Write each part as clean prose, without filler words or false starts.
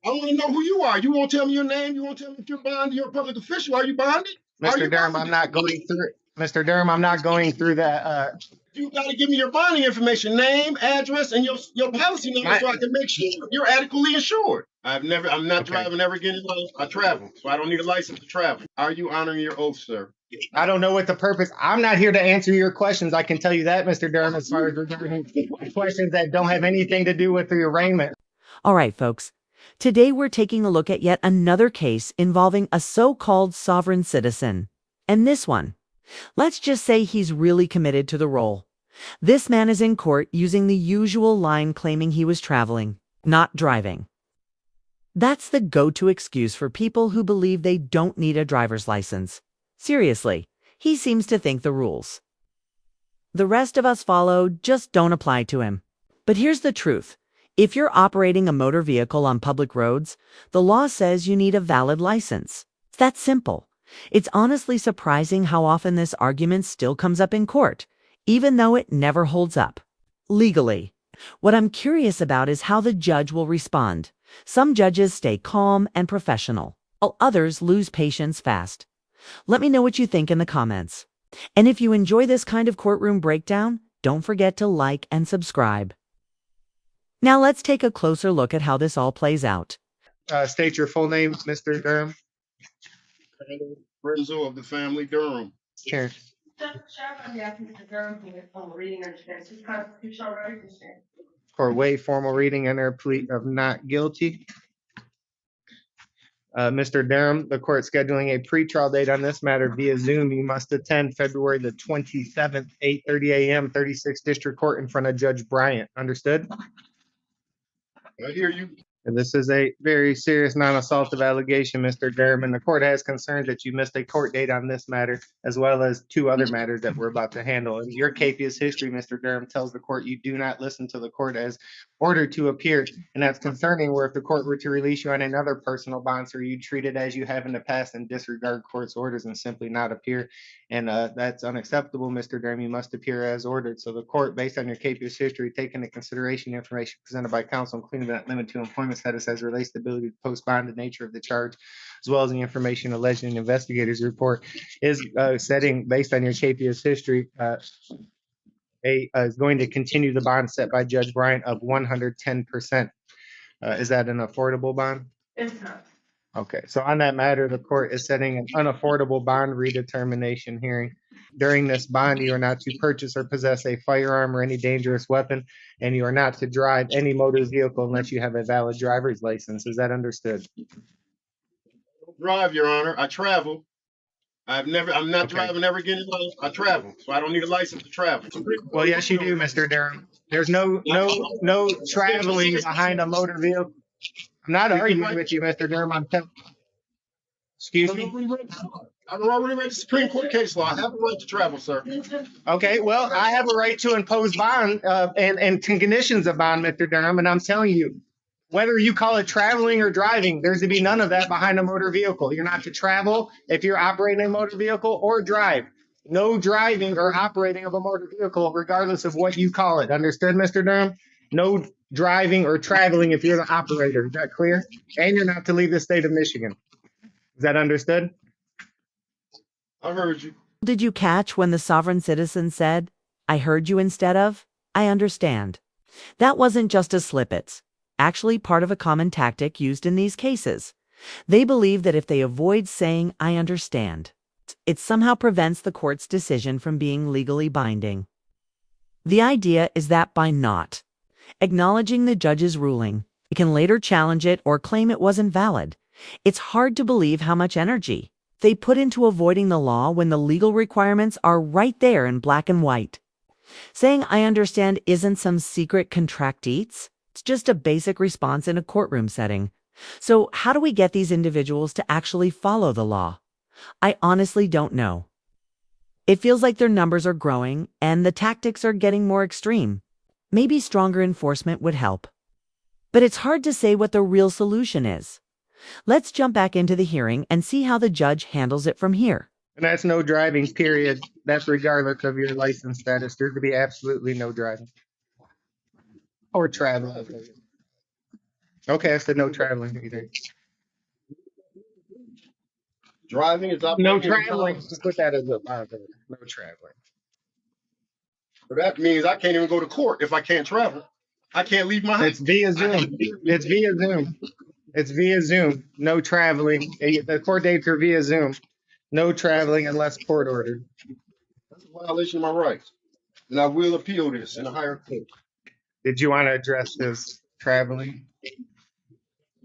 I want to know who you are. You won't tell me your name. You won't tell me if you're bonded. You're a public official. Are you bonded? Mr. Durham, I'm not going through it. Mr. Durham, I'm not going through that. You got to give me your bonding information, name, address, and your policy number so I can make sure you're adequately insured. I'm not driving ever again in life. I travel, so I don't need a license to travel. Are you honoring your oath, sir? I don't know what the purpose. I'm not here to answer your questions. I can tell you that, Mr. Durham, as far as regarding questions that don't have anything to do with the arraignment. All right, folks. Today we're taking a look at yet another case involving a so-called sovereign citizen. And this one, let's just say he's really committed to the role. This man is in court using the usual line claiming he was traveling, not driving. That's the go-to excuse for people who believe they don't need a driver's license. Seriously, he seems to think the rules. The rest of us follow just don't apply to him. But here's the truth. If you're operating a motor vehicle on public roads, the law says you need a valid license. It's that simple. It's honestly surprising how often this argument still comes up in court, even though it never holds up. Legally. What I'm curious about is how the judge will respond. Some judges stay calm and professional, while others lose patience fast. Let me know what you think in the comments. And if you enjoy this kind of courtroom breakdown, don't forget to like and subscribe. Now let's take a closer look at how this all plays out. State your full name, Mr. Durham. Renzo of the family Durham. Here. For waive formal reading under a plea of not guilty. Mr. Durham, the court scheduling a pretrial date on this matter via Zoom. You must attend February the 27th, 8:30 a.m., 36th District Court in front of Judge Bryant. Understood? I hear you. And this is a very serious non-assaultive allegation, Mr. Durham, and the court has concerns that you missed a court date on this matter, as well as two other matters that we're about to handle. And your capious history, Mr. Durham, tells the court you do not listen to the court as ordered to appear, and that's concerning where if the court were to release you on another personal bond, sir, you treat it as you have in the past and disregard court's orders and simply not appear. And that's unacceptable, Mr. Durham. You must appear as ordered. So the court, based on your capious history, taking into consideration the information presented by counsel, including that limit to employment status as relates to the ability to post bond, the nature of the charge, as well as the information alleged in the investigator's report, is setting, based on your capious history, is going to continue the bond set by Judge Bryant of 110%. Is that an affordable bond? It's not. Okay, so on that matter, the court is setting an unaffordable bond redetermination hearing. During this bond, you are not to purchase or possess a firearm or any dangerous weapon, and you are not to drive any motor vehicle unless you have a valid driver's license. Is that understood? I don't drive, Your Honor. I travel. I'm not driving ever again in life. I travel, so I don't need a license to travel. Well, yes, you do, Mr. Durham. There's no traveling behind a motor vehicle. I'm not arguing with you, Mr. Durham. Excuse me? I've already read the Supreme Court case law. I have a right to travel, sir. Okay, well, I have a right to impose bond and conditions of bond, Mr. Durham, and I'm telling you, whether you call it traveling or driving, there's to be none of that behind a motor vehicle. You're not to travel if you're operating a motor vehicle or drive. No driving or operating of a motor vehicle, regardless of what you call it. Understood, Mr. Durham? No driving or traveling if you're the operator. Is that clear? And you're not to leave the state of Michigan. Is that understood? I heard you. Did you catch when the sovereign citizen said, "I heard you" instead of, "I understand"? That wasn't just a slip. It's actually part of a common tactic used in these cases. They believe that if they avoid saying, "I understand," it somehow prevents the court's decision from being legally binding. The idea is that by not acknowledging the judge's ruling, it can later challenge it or claim it wasn't valid. It's hard to believe how much energy they put into avoiding the law when the legal requirements are right there in black and white. Saying "I understand" isn't some secret contracteats. It's just a basic response in a courtroom setting. So how do we get these individuals to actually follow the law? I honestly don't know. It feels like their numbers are growing and the tactics are getting more extreme. Maybe stronger enforcement would help. But it's hard to say what the real solution is. Let's jump back into the hearing and see how the judge handles it from here. And that's no driving, period. That's regardless of your license status. There's to be absolutely no driving or traveling. Okay, I said no traveling either. Driving is No operating. traveling. Just put that as a positive. No traveling. So that means I can't even go to court if I can't travel. I can't leave my house. It's via Zoom. It's via Zoom. It's via Zoom. No traveling. The court dates are via Zoom. No traveling unless court ordered. That's a violation of my rights. And I will appeal this in a higher court. Did you want to address his traveling,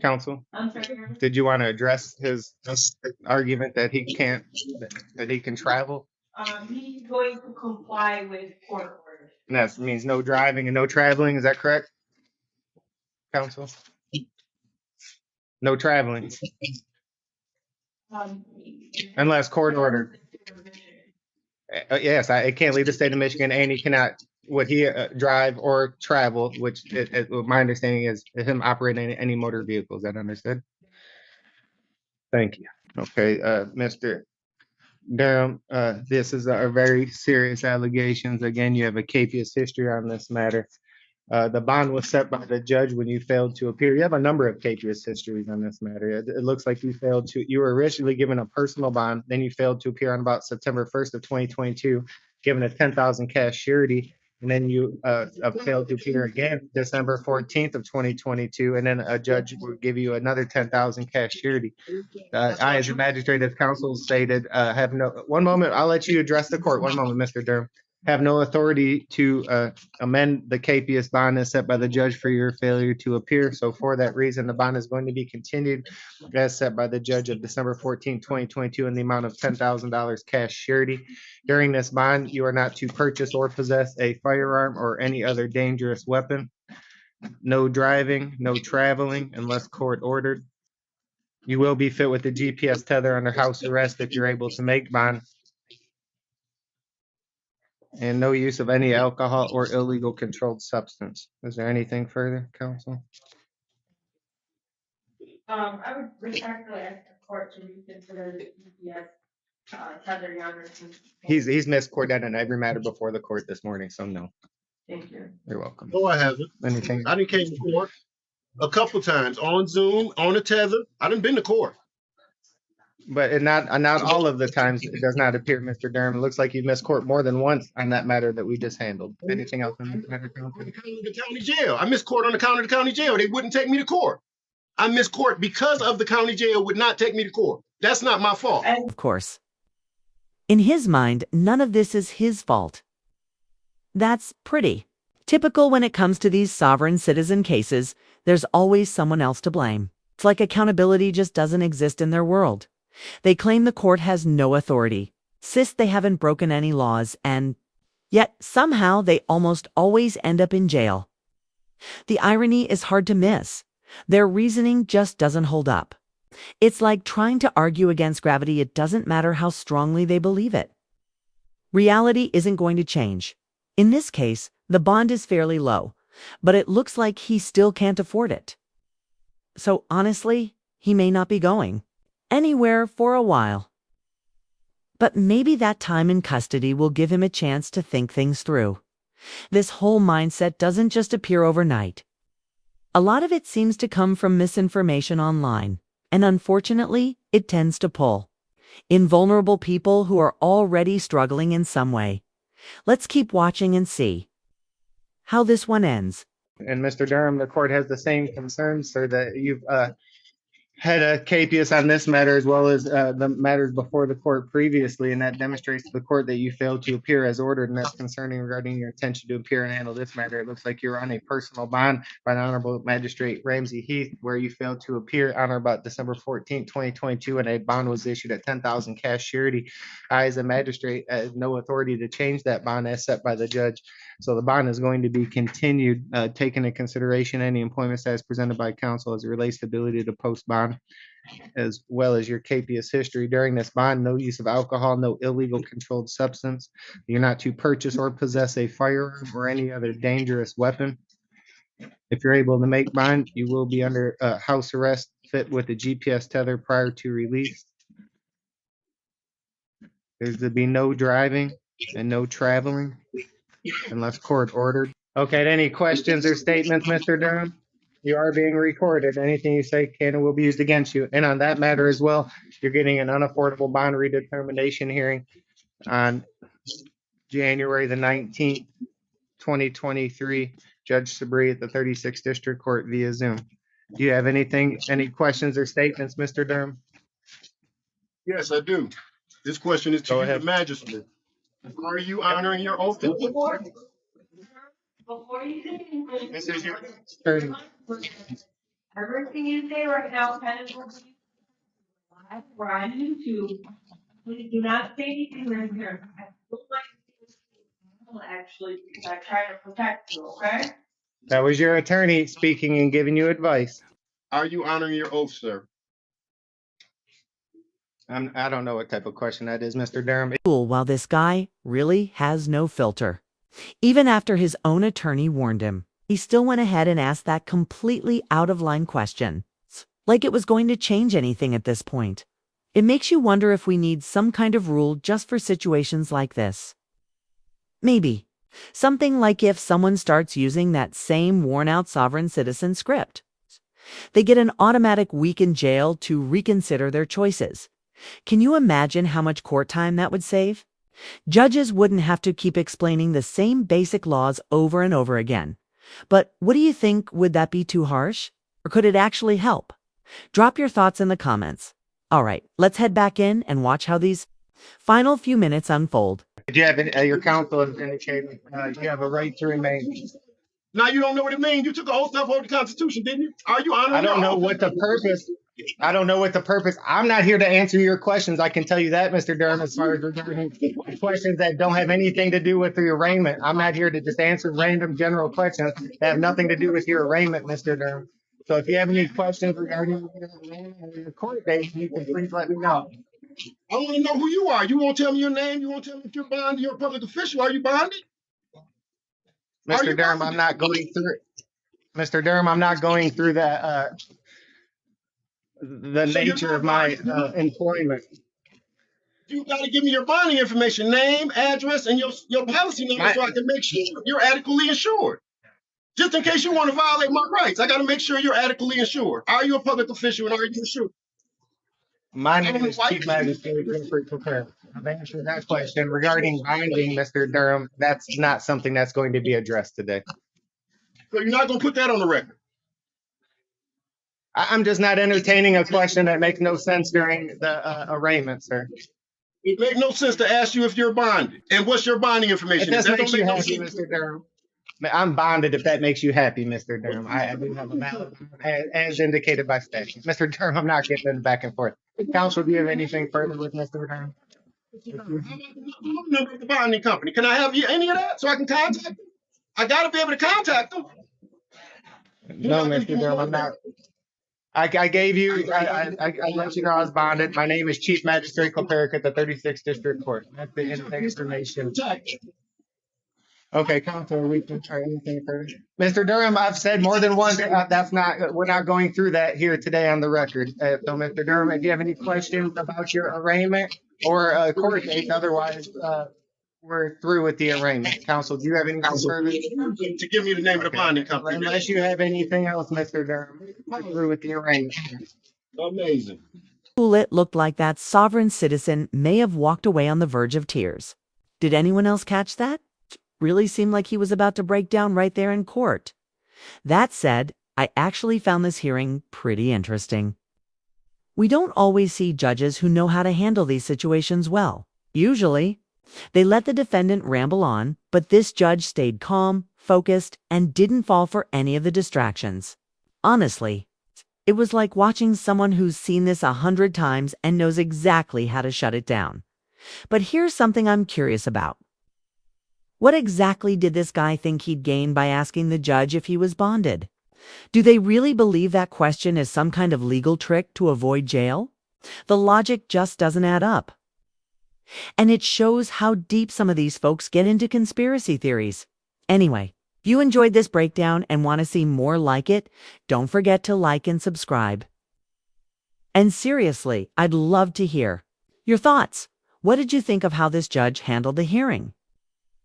counsel? I'm sorry. Did you want to address his argument that he can't, that he can travel? He's going to comply with court orders. And that means no driving and no traveling. Is that correct, counsel? No traveling unless court ordered. Yes, I can't leave the state of Michigan, and he cannot. Would he drive or travel? Which my understanding is him operating any motor vehicles. Is that understood? Thank you. Okay, Mr. Durham, this is a very serious allegations. Again, you have a capious history on this matter. The bond was set by the judge when you failed to appear. You have a number of capious histories on this matter. It looks like you were originally given a personal bond, then you failed to appear on about September 1st of 2022, given a 10,000 cash surety, and then you failed to appear again December 14th of 2022, and then a judge will give you another 10,000 cash surety. I, as a magistrate, as counsel stated, have no, one moment, I'll let you address the court. One moment, Mr. Durham. Have no authority to amend the capious bond as set by the judge for your failure to appear. So for that reason, the bond is going to be continued as set by the judge of December 14, 2022 in the amount of $10,000 cash surety. During this bond, you are not to purchase or possess a firearm or any other dangerous weapon. No driving, no traveling unless court ordered. You will be fit with the GPS tether under house arrest if you're able to make bond. And no use of any alcohol or illegal controlled substance. Is there anything further, counsel? I would respectfully ask the court to reconsider the GPS tether, Your Honor. He's missed court in every matter before the court this morning, so no. Thank you. You're welcome. No, I haven't. Anything? I didn't came to court a couple times on Zoom, on a tether. I done been to court. But not all of the times it does not appear, Mr. Durham. It looks like you've missed court more than once on that matter that we just handled. Anything else on this matter, counsel? On account of the county jail. I missed court on account of the county jail. They wouldn't take me to court. I missed court because of the county jail would not take me to court. That's not my fault. Of course. In his mind, none of this is his fault. That's pretty typical when it comes to these sovereign citizen cases. There's always someone else to blame. It's like accountability just doesn't exist in their world. They claim the court has no authority, insist they haven't broken any laws, and yet somehow they almost always end up in jail. The irony is hard to miss. Their reasoning just doesn't hold up. It's like trying to argue against gravity. It doesn't matter how strongly they believe it. Reality isn't going to change. In this case, the bond is fairly low, but it looks like he still can't afford it. So honestly, he may not be going anywhere for a while. But maybe that time in custody will give him a chance to think things through. This whole mindset doesn't just appear overnight. A lot of it seems to come from misinformation online, and unfortunately, it tends to pull in vulnerable people who are already struggling in some way. Let's keep watching and see how this one ends. And Mr. Durham, the court has the same concerns, sir, that you've had a capious on this matter as well as the matters before the court previously, and that demonstrates to the court that you failed to appear as ordered, and that's concerning regarding your intention to appear and handle this matter. It looks like you're on a personal bond by the Honorable Magistrate Ramsey Heath, where you failed to appear on or about December 14, 2022, and a bond was issued at 10,000 cash surety. I, as a magistrate, have no authority to change that bond as set by the judge. So the bond is going to be continued, taking into consideration any employment status presented by counsel as it relates to ability to post bond, as well as your capious history. During this bond, no use of alcohol, no illegal controlled substance. You're not to purchase or possess a firearm or any other dangerous weapon. If you're able to make bond, you will be under house arrest, fit with a GPS tether prior to release. There's to be no driving and no traveling unless court ordered. Okay, any questions or statements, Mr. Durham? You are being recorded. Anything you say can and will be used against you. And on that matter as well, you're getting an unaffordable bond redetermination hearing on January the 19th, 2023. Judge Sabri at the 36th District Court via Zoom. Do you have any questions or statements, Mr. Durham? Yes, I do. This question is to Go you, ahead. the magistrate. Are you honoring your oath? Before you say anything. This is your turn. Everything you say right now kind of will be live or on YouTube. Please do not say anything right here. I don't like to actually, because I try to protect you, okay? That was your attorney speaking and giving you advice. Are you honoring your oath, sir? I don't know what type of question that is, Mr. Durham. Cool, while this guy really has no filter. Even after his own attorney warned him, he still went ahead and asked that completely out-of-line question, like it was going to change anything at this point. It makes you wonder if we need some kind of rule just for situations like this. Maybe. Something like if someone starts using that same worn-out sovereign citizen script. They get an automatic week in jail to reconsider their choices. Can you imagine how much court time that would save? Judges wouldn't have to keep explaining the same basic laws over and over again. But what do you think? Would that be too harsh? Or could it actually help? Drop your thoughts in the comments. All right, let's head back in and watch how these final few minutes unfold. Do you have your counsel has indicated you have a right to remain? Now you don't know what it means. You took an oath to uphold the Constitution, didn't you? Are you honoring I don't your know oath? what the purpose. I don't know what the purpose. I'm not here to answer your questions. I can tell you that, Mr. Durham, as far as regarding questions that don't have anything to do with the arraignment. I'm not here to just answer random general questions that have nothing to do with your arraignment, Mr. Durham. So if you have any questions regarding your arraignment or your court date, you can please let me know. I want to know who you are. You won't tell me your name. You won't tell me if you're bonded. You're a public official. Are you bonded? Mr. Durham, I'm not going through. Mr. Durham, I'm not going through that. The nature of my employment. You got to give me your bonding information, name, address, and your policy number so I can make sure you're adequately insured. Just in case you want to violate my rights, I got to make sure you're adequately insured. Are you a public official and are you insured? My name is Chief Magistrate Winfrey Courtroom. I've answered that question regarding binding, Mr. Durham. That's not something that's going to be addressed today. So you're not going to put that on the record? I'm just not entertaining a question that makes no sense during the arraignment, sir. It makes no sense to ask you if you're bonded. And what's your bonding If information? that That makes don't you make no happy, sense. Mr. Durham. I'm bonded if that makes you happy, Mr. Durham. I do have a valid bond as indicated by statute. Mr. Durham, I'm not getting back and forth. Counsel, do you have anything further with Mr. Durham? How about the number of the bonding company? Can I have any of that so I can contact them? I got to be able to contact them. No, Mr. Durham, I'm not. I gave you, I let you know I was bonded. My name is Chief Magistrate Clerk at the 36th District Court. That's the information. Okay, Counsel, we can try anything further. Mr. Durham, I've said more than once, we're not going through that here today on the record. So, Mr. Durham, if you have any questions about your arraignment or court date, otherwise, we're through with the arraignment. Counsel, do you have anything further? To give me the name of the bonding company. Unless you have anything else, Mr. Durham, we're through with the arraignment. Amazing. It looked like that sovereign citizen may have walked away on the verge of tears. Did anyone else catch that? Really seemed like he was about to break down right there in court. That said, I actually found this hearing pretty interesting. We don't always see judges who know how to handle these situations well. Usually, they let the defendant ramble on, but this judge stayed calm, focused, and didn't fall for any of the distractions. Honestly, it was like watching someone who's seen this 100 times and knows exactly how to shut it down. But here's something I'm curious about. What exactly did this guy think he'd gain by asking the judge if he was bonded? Do they really believe that question is some kind of legal trick to avoid jail? The logic just doesn't add up. And it shows how deep some of these folks get into conspiracy theories. Anyway, if you enjoyed this breakdown and want to see more like it, don't forget to like and subscribe. And seriously, I'd love to hear your thoughts. What did you think of how this judge handled the hearing?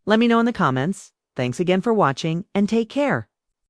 Let me know in the comments. Thanks again for watching and take care.